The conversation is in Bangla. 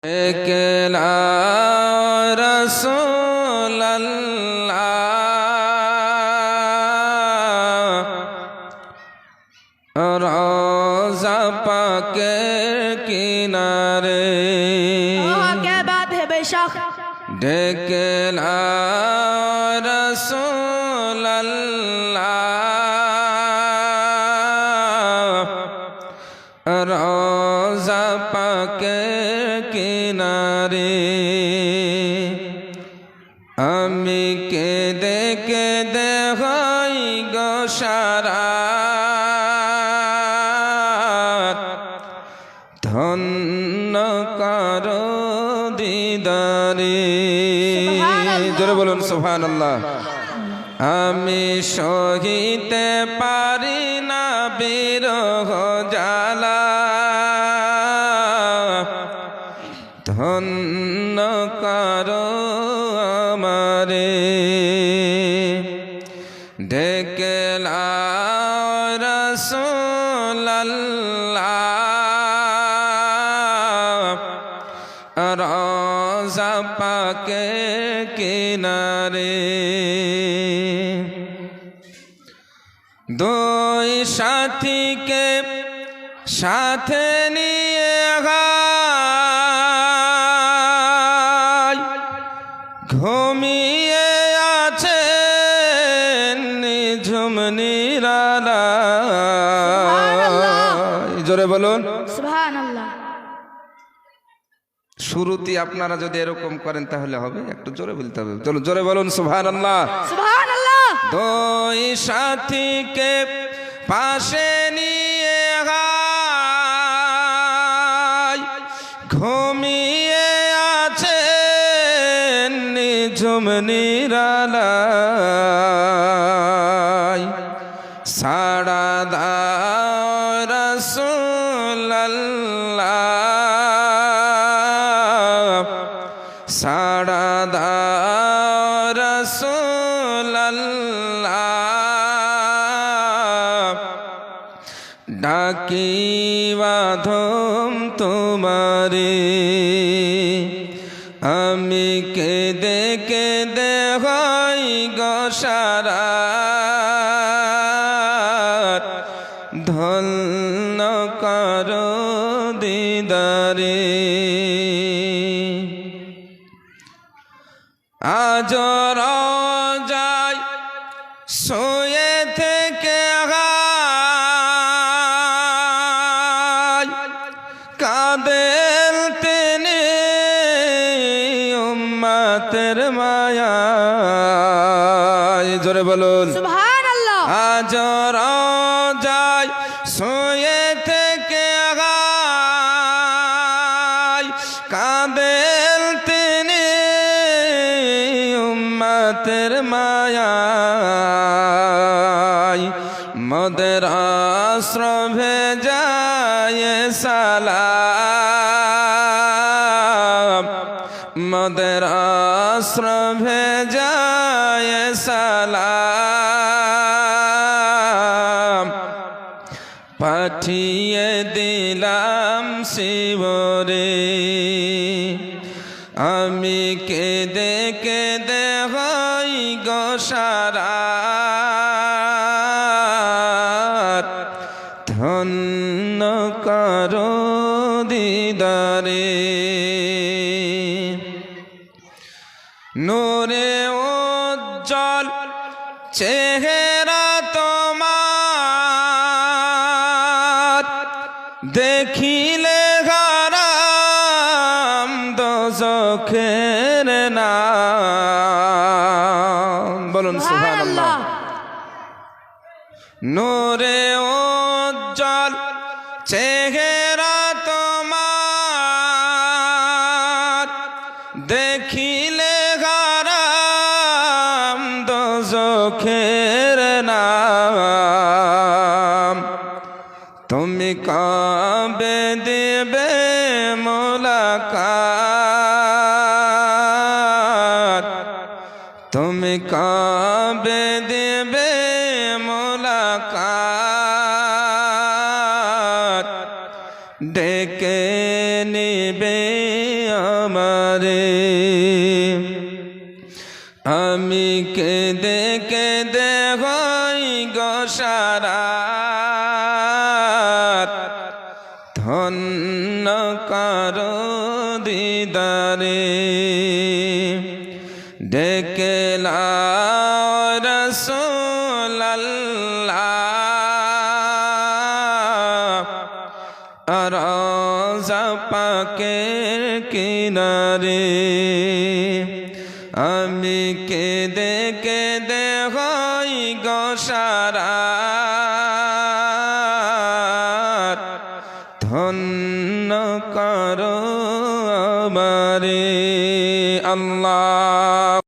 একলা রাসূলুল্লাহ রওজা পাকের কিনারে क्या बात है बेशक একলা রাসূলুল্লাহ রওজা পাকের কিনারে আমি কেঁদে কেঁদে হই গো সারাত ধন্য করো দিদারে জোরে বলুন সুবহানাল্লাহ। আমি সহিতে পারি না বিরহ জ্বালা ধন্য করো আমারে দেখলা রাসূলুল্লাহ রওজা পাকের কিনারে দুই সাথীকে সাথে নিয়ে গায় ঘুমিয়ে আছেন নিঝুম নিরালায় জোরে বলুন सुभान अल्लाह শুরুতে আপনারা যদি এরকম করেন তাহলে হবে, একটু জোরে বলতে হবে। চলো জোরে বলুন সুবহানাল্লাহ। सुभान अल्लाह দুই সাথীকে পাশে নিয়ে গায় ঘুমিয়ে আছেন নিঝুম নিরালায় সাড়া দাও রাসূলুল্লাহ সাড়া দাও রাসূলুল্লাহ ডাকি বাঁধম তোমারে আমি কেঁদে কেঁদে হই গো সারাত ধন্য করো দিদারে আজ রওজায় শুয়ে থেকে গায় কাঁদেন তিনি উম্মতের মায়ায় জোরে বলুন सुभान अल्लाह আজ রওজায় শুয়ে থেকে গায় কাঁদেন তিনি উম্মতের মায়ায় মদের অস্ত্র ভেজায় সালাম মদের অস্ত্র ভেজায় পাঠিয়ে দিলাম শিবরে আমি কেঁদে কেঁদে হই গো সারাত ধন্য করো দিদারে নূরে উজ্জ্বল চেহারা তোমার দেখিলে হারাম দোজখের নাম বলুন সুবহানাল্লাহ। নূরে উজ্জ্বল চেহারা তোমার দেখিলে হারাম দোজখের নাম তুমি কবে দেবে মুলাকাত তুমি কবে দেবে মুলাকাত ডেকে নিবে আমারে আমি কেঁদে কেঁদে হই গো সারা ধন্য কারো দিদারে ডেকে লাও রাসূলাল্লাহ রওজা পাকের কিনারে আমি কেঁদে কেঁদে হই গো সারা ধন্য করো আমারে আল্লাহ